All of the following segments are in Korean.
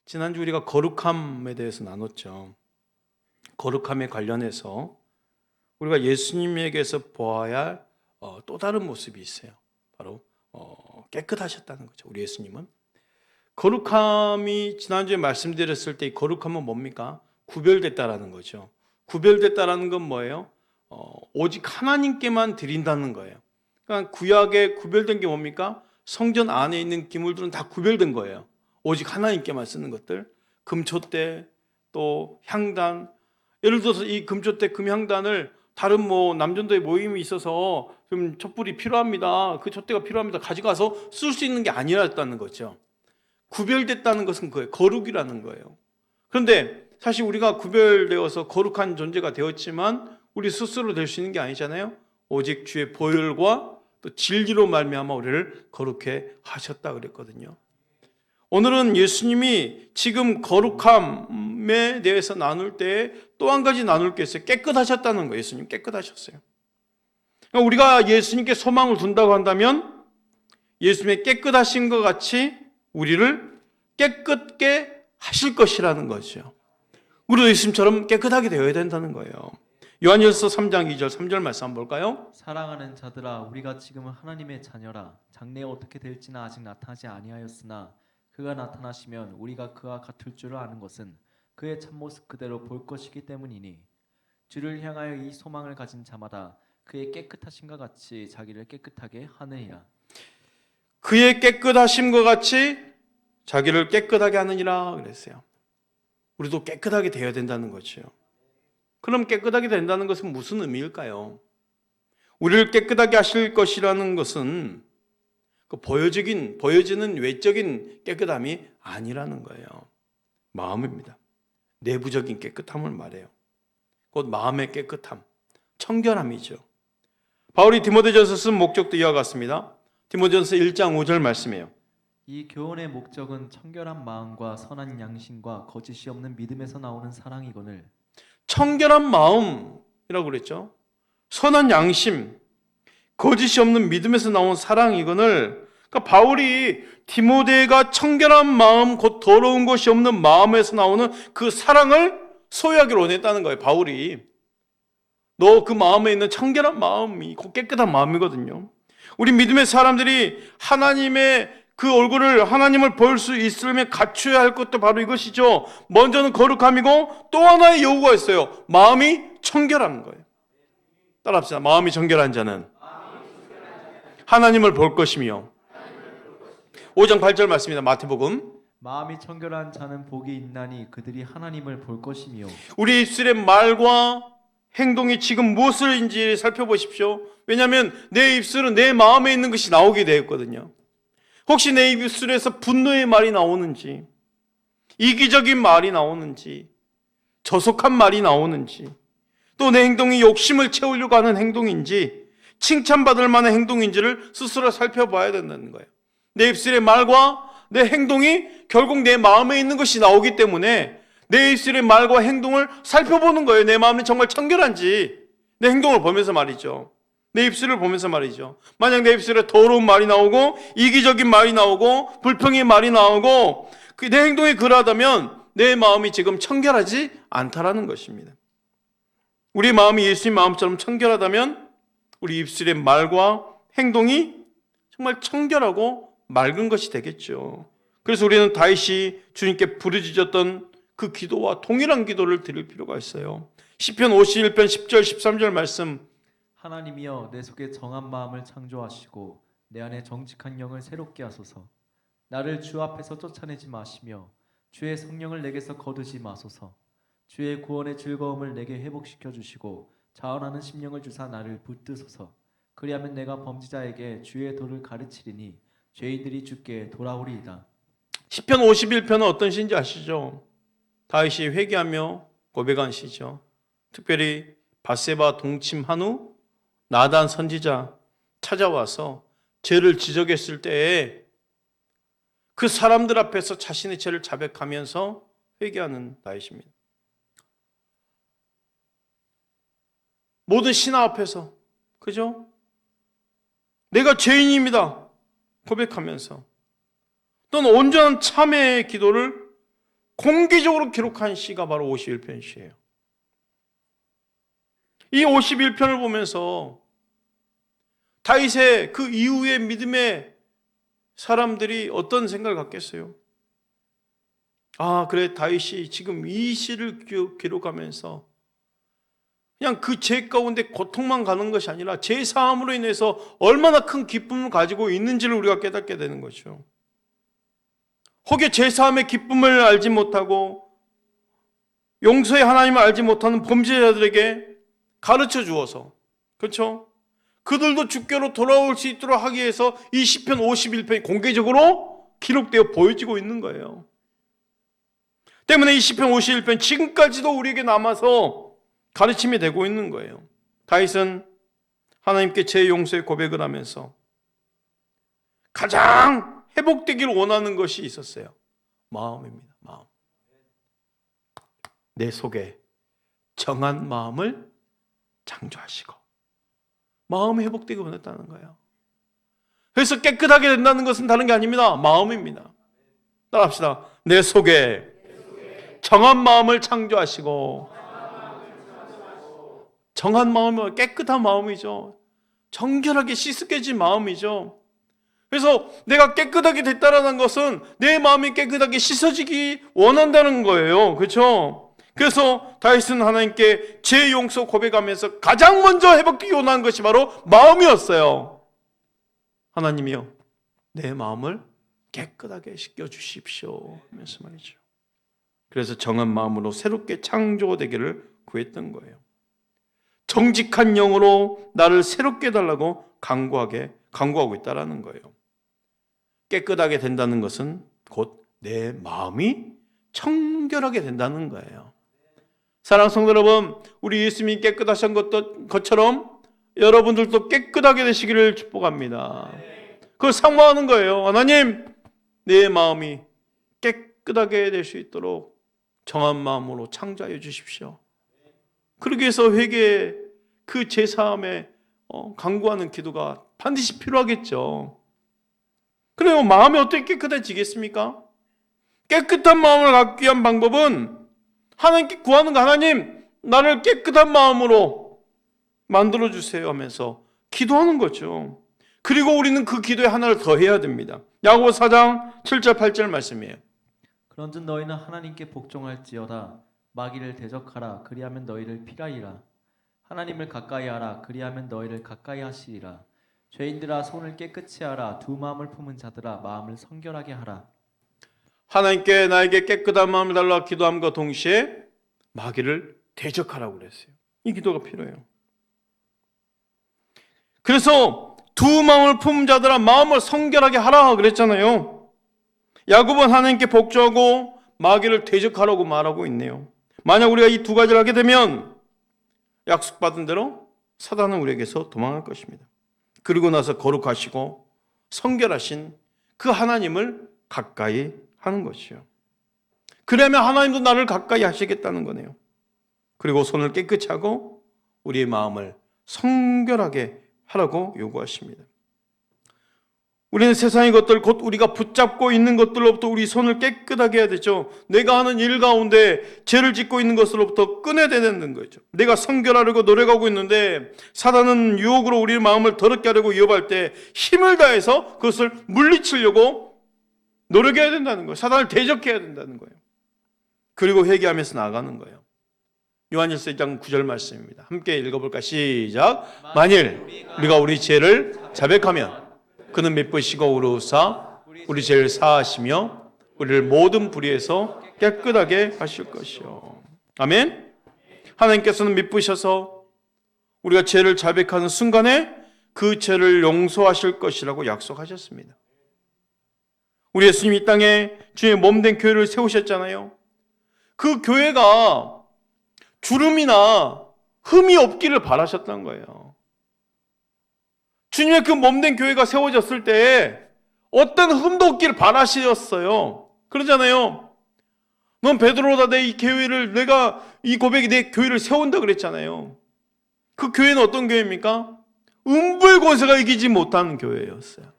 지난주 우리가 거룩함에 대해서 나눴죠. 거룩함에 관련해서 우리가 예수님에게서 보아야 할 또 다른 모습이 있어요. 바로 깨끗하셨다는 거죠. 우리 예수님은 거룩함이 지난주에 말씀드렸을 때 이 거룩함은 뭡니까? 구별됐다라는 거죠. 구별됐다라는 건 뭐예요? 오직 하나님께만 드린다는 거예요. 그러니까 구약에 구별된 게 뭡니까? 성전 안에 있는 기물들은 다 구별된 거예요. 오직 하나님께만 쓰는 것들, 금촛대, 또 향단. 예를 들어서 이 금촛대, 금향단을 다른 남전도에 모임이 있어서 좀 촛불이 필요합니다, 그 촛대가 필요합니다, 가져가서 쓸 수 있는 게 아니라는 거죠. 구별됐다는 것은 그거예요. 거룩이라는 거예요. 그런데 사실 우리가 구별되어서 거룩한 존재가 되었지만 우리 스스로 될 수 있는 게 아니잖아요. 오직 주의 보혈과 또 진리로 말미암아 우리를 거룩해 하셨다 그랬거든요. 오늘은 예수님이 지금 거룩함에 대해서 나눌 때 또 한 가지 나눌 게 있어요. 깨끗하셨다는 거예요. 예수님 깨끗하셨어요. 그러니까 우리가 예수님께 소망을 둔다고 한다면 예수님의 깨끗하신 것 같이 우리를 깨끗게 하실 것이라는 거죠. 우리도 예수님처럼 깨끗하게 되어야 된다는 거예요. 요한일서 3장 2절 3절 말씀 한번 볼까요? 사랑하는 자들아, 우리가 지금은 하나님의 자녀라. 장래에 어떻게 될지는 아직 나타나지 아니하였으나 그가 나타나시면 우리가 그와 같을 줄을 아는 것은 그의 참모습 그대로 볼 것이기 때문이니 주를 향하여 이 소망을 가진 자마다 그의 깨끗하심과 같이 자기를 깨끗하게 하느니라. 그의 깨끗하심과 같이 자기를 깨끗하게 하느니라 그랬어요. 우리도 깨끗하게 되어야 된다는 거죠. 그럼 깨끗하게 된다는 것은 무슨 의미일까요? 우리를 깨끗하게 하실 것이라는 것은 보여지는 외적인 깨끗함이 아니라는 거예요. 마음입니다. 내부적인 깨끗함을 말해요. 곧 마음의 깨끗함, 청결함이죠. 바울이 디모데전서 쓴 목적도 이와 같습니다. 디모데전서 1장 5절 말씀이에요. 이 교훈의 목적은 청결한 마음과 선한 양심과 거짓이 없는 믿음에서 나오는 사랑이거늘. 청결한 마음이라고 그랬죠. 선한 양심, 거짓이 없는 믿음에서 나온 사랑이거늘. 그러니까 바울이 디모데가 청결한 마음, 곧 더러운 것이 없는 마음에서 나오는 그 사랑을 소유하기를 원했다는 거예요. 바울이 너 그 마음에 있는 청결한 마음이 곧 깨끗한 마음이거든요. 우리 믿음의 사람들이 하나님의 그 얼굴을, 하나님을 볼 수 있으려면 갖춰야 할 것도 바로 이것이죠. 먼저는 거룩함이고 또 하나의 요구가 있어요. 마음이 청결한 거예요. 따라합시다. 마음이 청결한 자는 하나님을 볼 것이며. 5장 8절 말씀입니다. 마태복음. 마음이 청결한 자는 복이 있나니 그들이 하나님을 볼 것이며. 우리 입술의 말과 행동이 지금 무엇인지 살펴보십시오. 왜냐하면 내 입술은 내 마음에 있는 것이 나오게 되었거든요. 혹시 내 입술에서 분노의 말이 나오는지, 이기적인 말이 나오는지, 저속한 말이 나오는지, 또 내 행동이 욕심을 채우려고 하는 행동인지, 칭찬받을 만한 행동인지를 스스로 살펴봐야 된다는 거예요. 내 입술의 말과 내 행동이 결국 내 마음에 있는 것이 나오기 때문에 내 입술의 말과 행동을 살펴보는 거예요. 내 마음이 정말 청결한지, 내 행동을 보면서 말이죠. 내 입술을 보면서 말이죠. 만약 내 입술에 더러운 말이 나오고 이기적인 말이 나오고 불평의 말이 나오고 내 행동이 그러하다면 내 마음이 지금 청결하지 않다라는 것입니다. 우리 마음이 예수님 마음처럼 청결하다면 우리 입술의 말과 행동이 정말 청결하고 맑은 것이 되겠죠. 그래서 우리는 다윗이 주님께 부르짖었던 그 기도와 동일한 기도를 드릴 필요가 있어요. 시편 51편 10절 13절 말씀. 하나님이여, 내 속에 정한 마음을 창조하시고 내 안에 정직한 영을 새롭게 하소서. 나를 주 앞에서 쫓아내지 마시며 주의 성령을 내게서 거두지 마소서. 주의 구원의 즐거움을 내게 회복시켜 주시고 자원하는 심령을 주사 나를 붙드소서. 그리하면 내가 범죄자에게 주의 도를 가르치리니 죄인들이 주께 돌아오리이다. 시편 51편은 어떤 시인지 아시죠? 다윗이 회개하며 고백한 시죠. 특별히 밧세바 동침한 후 나단 선지자 찾아와서 죄를 지적했을 때에 그 사람들 앞에서 자신의 죄를 자백하면서 회개하는 다윗입니다. 모든 신하 앞에서, 그죠? 내가 죄인입니다 고백하면서 또는 온전한 참회의 기도를 공개적으로 기록한 시가 바로 51편 시예요. 이 51편을 보면서 다윗의 그 이후의 믿음의 사람들이 어떤 생각을 갖겠어요? 아, 그래, 다윗이 지금 이 시를 기록하면서 그냥 그 죄 가운데 고통만 가는 것이 아니라 죄 사함으로 인해서 얼마나 큰 기쁨을 가지고 있는지를 우리가 깨닫게 되는 거죠. 혹여 죄 사함의 기쁨을 알지 못하고 용서의 하나님을 알지 못하는 범죄자들에게 가르쳐 주어서, 그렇죠? 그들도 주께로 돌아올 수 있도록 하기 위해서 이 시편 51편이 공개적으로 기록되어 보여지고 있는 거예요. 때문에 이 시편 51편 지금까지도 우리에게 남아서 가르침이 되고 있는 거예요. 다윗은 하나님께 제 용서의 고백을 하면서 가장 회복되기를 원하는 것이 있었어요. 마음입니다. 마음. 내 속에 정한 마음을 창조하시고 마음이 회복되기 원했다는 거예요. 그래서 깨끗하게 된다는 것은 다른 게 아닙니다. 마음입니다. 따라합시다. 내 속에 정한 마음을 창조하시고, 정한 마음은 깨끗한 마음이죠. 정결하게 씻겨진 마음이죠. 그래서 내가 깨끗하게 됐다라는 것은 내 마음이 깨끗하게 씻어지기 원한다는 거예요. 그렇죠? 그래서 다윗은 하나님께 제 용서 고백하면서 가장 먼저 회복되기 원하는 것이 바로 마음이었어요. 하나님이요, 내 마음을 깨끗하게 씻겨주십시오 하면서 말이죠. 그래서 정한 마음으로 새롭게 창조되기를 구했던 거예요. 정직한 영으로 나를 새롭게 해달라고 간구하고 있다는 거예요. 깨끗하게 된다는 것은 곧 내 마음이 청결하게 된다는 거예요. 사랑하는 성도 여러분, 우리 예수님이 깨끗하신 것처럼 여러분들도 깨끗하게 되시기를 축복합니다. 그걸 사모하는 거예요. 하나님, 내 마음이 깨끗하게 될 수 있도록 정한 마음으로 창조하여 주십시오. 그러기 위해서 회개의 그 제사함에 간구하는 기도가 반드시 필요하겠죠. 그래요. 마음이 어떻게 깨끗해지겠습니까? 깨끗한 마음을 갖기 위한 방법은 하나님께 구하는 거. 하나님, 나를 깨끗한 마음으로 만들어주세요 하면서 기도하는 거죠. 그리고 우리는 그 기도에 하나를 더 해야 됩니다. 야고보 4장 7절 8절 말씀이에요. 그런즉 너희는 하나님께 복종할지어다. 마귀를 대적하라. 그리하면 너희를 피하리라. 하나님을 가까이하라. 그리하면 너희를 가까이 하시리라. 죄인들아, 손을 깨끗이 하라. 두 마음을 품은 자들아, 마음을 성결하게 하라. 하나님께 나에게 깨끗한 마음을 달라 기도함과 동시에 마귀를 대적하라고 그랬어요. 이 기도가 필요해요. 그래서 두 마음을 품은 자들아, 마음을 성결하게 하라 그랬잖아요. 야곱은 하나님께 복종하고 마귀를 대적하라고 말하고 있네요. 만약 우리가 이 두 가지를 하게 되면 약속받은 대로 사단은 우리에게서 도망할 것입니다. 그리고 나서 거룩하시고 성결하신 그 하나님을 가까이 하는 것이요. 그러면 하나님도 나를 가까이 하시겠다는 거네요. 그리고 손을 깨끗이 하고 우리의 마음을 성결하게 하라고 요구하십니다. 우리는 세상의 것들, 곧 우리가 붙잡고 있는 것들로부터 우리 손을 깨끗하게 해야 되죠. 내가 하는 일 가운데 죄를 짓고 있는 것으로부터 끊어야 되는 거죠. 내가 성결하려고 노력하고 있는데 사단은 유혹으로 우리의 마음을 더럽게 하려고 위협할 때 힘을 다해서 그것을 물리치려고 노력해야 된다는 거예요. 사단을 대적해야 된다는 거예요. 그리고 회개하면서 나아가는 거예요. 요한일서 1장 9절 말씀입니다. 함께 읽어볼까? 시작. 만일 우리가 우리 죄를 자백하면 그는 미쁘시고 의로우사 우리 죄를 사하시며 우리를 모든 불의에서 깨끗하게 하실 것이요. 아멘. 하나님께서는 미쁘셔서 우리가 죄를 자백하는 순간에 그 죄를 용서하실 것이라고 약속하셨습니다. 우리 예수님이 이 땅에 주의 몸된 교회를 세우셨잖아요. 그 교회가 주름이나 흠이 없기를 바라셨던 거예요. 주님의 그 몸된 교회가 세워졌을 때 어떤 흠도 없기를 바라셨어요. 그러잖아요. 넌 베드로다, 내 이 교회를, 내가 이 고백이 내 교회를 세운다 그랬잖아요. 그 교회는 어떤 교회입니까? 음부의 권세가 이기지 못하는 교회였어요.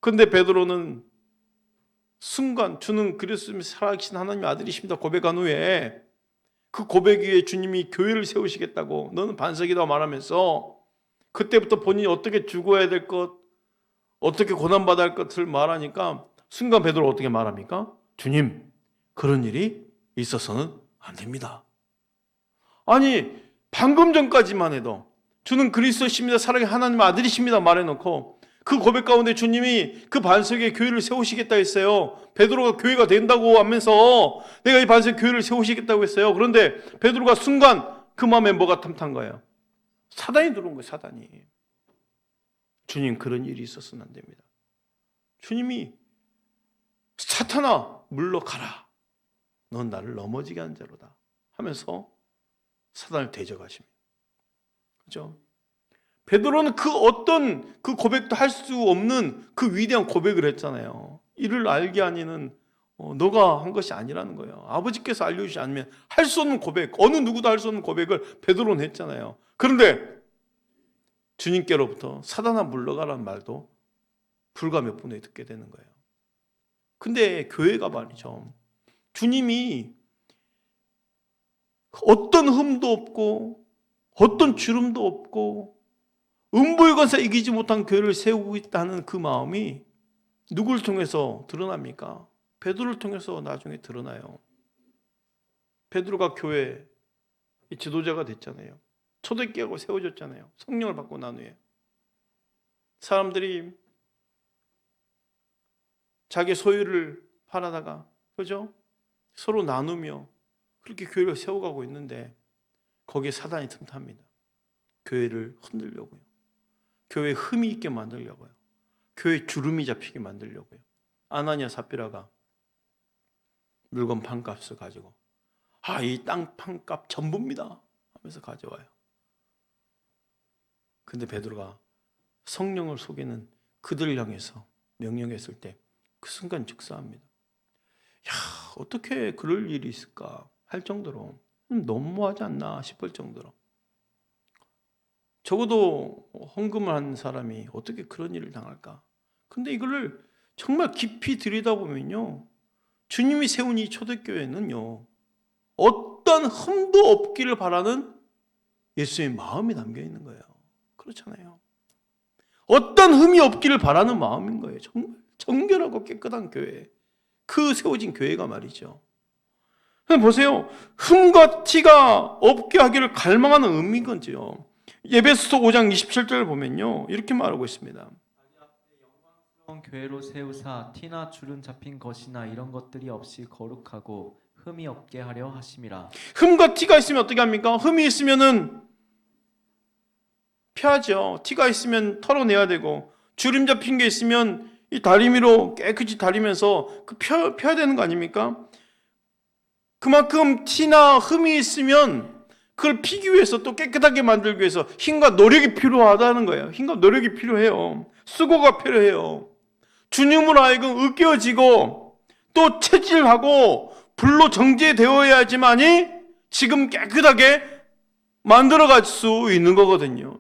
근데 베드로는 순간 주는 그리스도의 살아계신 하나님의 아들이십니다 고백한 후에 그 고백 위에 주님이 교회를 세우시겠다고 너는 반석이다 말하면서 그때부터 본인이 어떻게 죽어야 될 것, 어떻게 고난받아야 할 것을 말하니까 순간 베드로가 어떻게 말합니까? 주님, 그런 일이 있어서는 안 됩니다. 아니 방금 전까지만 해도 주는 그리스도십니다 살아계신 하나님의 아들이십니다 말해놓고 그 고백 가운데 주님이 그 반석에 교회를 세우시겠다 했어요. 베드로가 교회가 된다고 하면서 내가 이 반석에 교회를 세우시겠다고 했어요. 그런데 베드로가 순간 그 마음에 뭐가 탐탄 거예요? 사단이 들어온 거예요. 사단이. 주님 그런 일이 있어서는 안 됩니다. 주님이 사탄아 물러가라. 넌 나를 넘어지게 한 자로다 하면서 사단을 대적하십니다. 그렇죠? 베드로는 그 어떤 그 고백도 할 수 없는 그 위대한 고백을 했잖아요. 이를 알게 하니는 너가 한 것이 아니라는 거예요. 아버지께서 알려주지 않으면 할 수 없는 고백, 어느 누구도 할 수 없는 고백을 베드로는 했잖아요. 그런데 주님께로부터 사단아 물러가라는 말도 불과 몇 분 후에 듣게 되는 거예요. 근데 교회가 말이죠. 주님이 어떤 흠도 없고 어떤 주름도 없고 음부의 권세 이기지 못한 교회를 세우고 있다는 그 마음이 누구를 통해서 드러납니까? 베드로를 통해서 나중에 드러나요. 베드로가 교회 지도자가 됐잖아요. 초대교회가 세워졌잖아요. 성령을 받고 난 후에 사람들이 자기 소유를 팔아다가 그죠? 서로 나누며 그렇게 교회를 세워가고 있는데 거기에 사단이 틈탑니다. 교회를 흔들려고요. 교회에 흠이 있게 만들려고요. 교회에 주름이 잡히게 만들려고요. 아나니아 삽비라가 물건 판값을 가지고 이 땅 판값 전부입니다 하면서 가져와요. 근데 베드로가 성령을 속이는 그들을 향해서 명령했을 때 그 순간 즉사합니다. 어떻게 그럴 일이 있을까 할 정도로 너무하지 않나 싶을 정도로 적어도 헌금을 한 사람이 어떻게 그런 일을 당할까? 근데 이거를 정말 깊이 들여다보면요, 주님이 세운 이 초대교회는요, 어떤 흠도 없기를 바라는 예수의 마음이 담겨 있는 거예요. 그렇잖아요. 어떤 흠이 없기를 바라는 마음인 거예요. 정말 정결하고 깨끗한 교회, 그 세워진 교회가 말이죠. 보세요. 흠과 티가 없게 하기를 갈망하는 의미인 건지요. 에베소서 5장 27절을 보면요, 이렇게 말하고 있습니다. 영광스러운 교회로 세우사 티나 주름 잡힌 것이나 이런 것들이 없이 거룩하고 흠이 없게 하려 하심이라. 흠과 티가 있으면 어떻게 합니까? 흠이 있으면은 펴야죠. 티가 있으면 털어내야 되고, 주름 잡힌 게 있으면 이 다리미로 깨끗이 다리면서 펴야 되는 거 아닙니까? 그만큼 티나 흠이 있으면 그걸 피기 위해서 또 깨끗하게 만들기 위해서 힘과 노력이 필요하다는 거예요. 힘과 노력이 필요해요. 수고가 필요해요. 주님으로 하여금 으깨어지고 또 체질하고 불로 정제되어야지만이 지금 깨끗하게 만들어갈 수 있는 거거든요.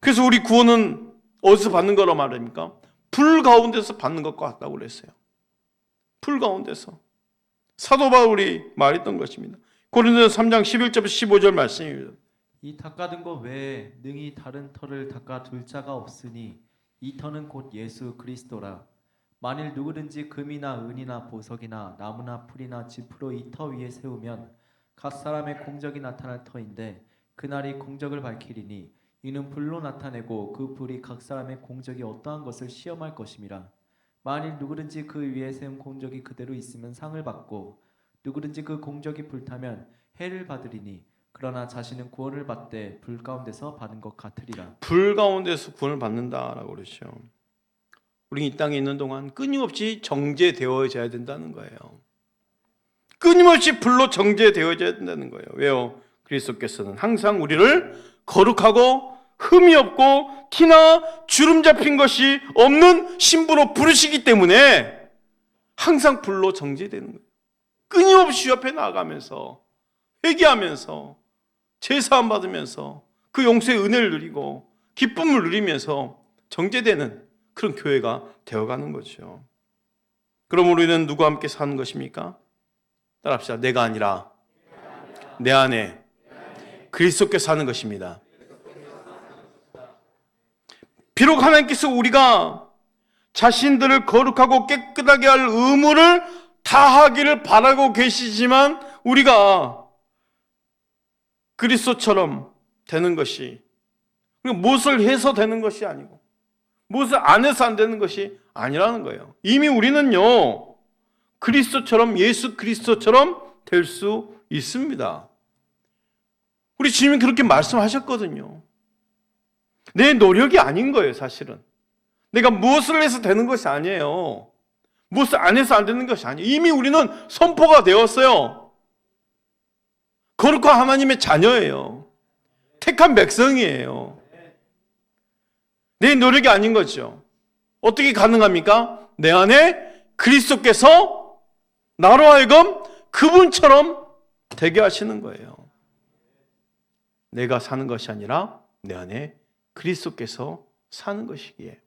그래서 우리 구원은 어디서 받는 거라 말합니까? 불 가운데서 받는 것과 같다고 그랬어요. 불 가운데서. 사도 바울이 말했던 것입니다. 고린도서 3장 11절부터 15절 말씀입니다. 이 닦아둔 것 외에 능히 다른 터를 닦아둘 자가 없으니 이 터는 곧 예수 그리스도라. 만일 누구든지 금이나 은이나 보석이나 나무나 풀이나 짚으로 이 터 위에 세우면 각 사람의 공적이 나타날 터인데 그날이 공적을 밝히리니 이는 불로 나타내고 그 불이 각 사람의 공적이 어떠한 것을 시험할 것임이라. 만일 누구든지 그 위에 세운 공적이 그대로 있으면 상을 받고 누구든지 그 공적이 불타면 해를 받으리니 그러나 자신은 구원을 받되 불 가운데서 받은 것 같으리라. 불 가운데서 구원을 받는다라고 그러죠. 우리 이 땅에 있는 동안 끊임없이 정제되어져야 된다는 거예요. 끊임없이 불로 정제되어져야 된다는 거예요. 왜요? 그리스도께서는 항상 우리를 거룩하고 흠이 없고 티나 주름 잡힌 것이 없는 신부로 부르시기 때문에 항상 불로 정제되는 거예요. 끊임없이 주 앞에 나아가면서 회개하면서 제사함 받으면서 그 용서의 은혜를 누리고 기쁨을 누리면서 정제되는 그런 교회가 되어가는 거죠. 그럼 우리는 누구와 함께 사는 것입니까? 따라합시다. 내가 아니라 내 안에 그리스도께서 사는 것입니다. 비록 하나님께서 우리가 자신들을 거룩하고 깨끗하게 할 의무를 다하기를 바라고 계시지만 우리가 그리스도처럼 되는 것이, 무엇을 해서 되는 것이 아니고 무엇을 안 해서 안 되는 것이 아니라는 거예요. 이미 우리는요, 그리스도처럼, 예수 그리스도처럼 될 수 있습니다. 우리 주님이 그렇게 말씀하셨거든요. 내 노력이 아닌 거예요, 사실은. 내가 무엇을 해서 되는 것이 아니에요. 무엇을 안 해서 안 되는 것이 아니에요. 이미 우리는 선포가 되었어요. 거룩한 하나님의 자녀예요. 택한 백성이에요. 내 노력이 아닌 거죠. 어떻게 가능합니까? 내 안에 그리스도께서 나로 하여금 그분처럼 되게 하시는 거예요. 내가 사는 것이 아니라 내 안에 그리스도께서 사는 것이기에.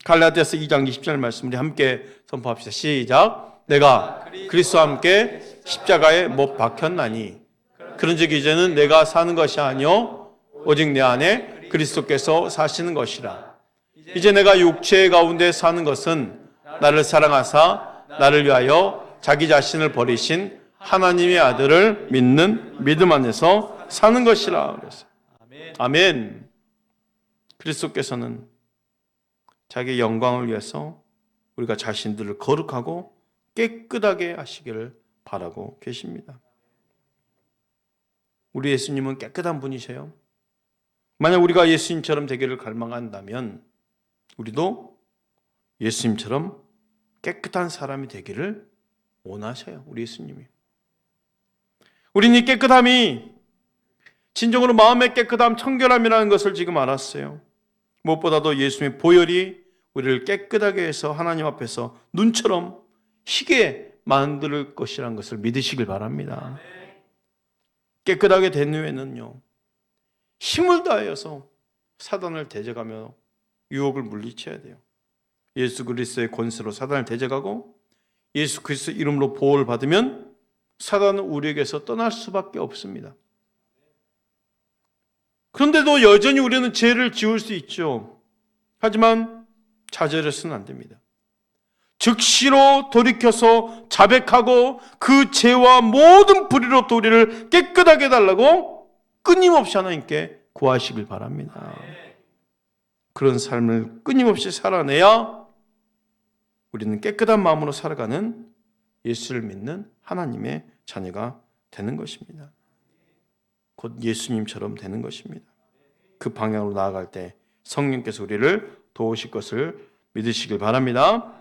갈라디아서 2장 20절 말씀 우리 함께 선포합시다. 시작. 내가 그리스도와 함께 십자가에 못 박혔나니 그런즉 이제는 내가 사는 것이 아니요 오직 내 안에 그리스도께서 사시는 것이라. 이제 내가 육체 가운데 사는 것은 나를 사랑하사 나를 위하여 자기 자신을 버리신 하나님의 아들을 믿는 믿음 안에서 사는 것이라. 그래서 아멘. 그리스도께서는 자기의 영광을 위해서 우리가 자신들을 거룩하고 깨끗하게 하시기를 바라고 계십니다. 우리 예수님은 깨끗한 분이세요. 만약 우리가 예수님처럼 되기를 갈망한다면 우리도 예수님처럼 깨끗한 사람이 되기를 원하셔요. 우리 예수님이. 우리는 이 깨끗함이 진정으로 마음의 깨끗함, 청결함이라는 것을 지금 알았어요. 무엇보다도 예수님의 보혈이 우리를 깨끗하게 해서 하나님 앞에서 눈처럼 희게 만들 것이라는 것을 믿으시길 바랍니다. 깨끗하게 된 후에는요, 힘을 다하여서 사단을 대적하며 유혹을 물리쳐야 돼요. 예수 그리스도의 권세로 사단을 대적하고 예수 그리스도 이름으로 보호를 받으면 사단은 우리에게서 떠날 수밖에 없습니다. 그런데도 여전히 우리는 죄를 지을 수 있죠. 하지만 좌절해서는 안 됩니다. 즉시로 돌이켜서 자백하고 그 죄와 모든 불의로부터 우리를 깨끗하게 해달라고 끊임없이 하나님께 구하시길 바랍니다. 그런 삶을 끊임없이 살아내야 우리는 깨끗한 마음으로 살아가는 예수를 믿는 하나님의 자녀가 되는 것입니다. 곧 예수님처럼 되는 것입니다. 그 방향으로 나아갈 때 성령께서 우리를 도우실 것을 믿으시길 바랍니다.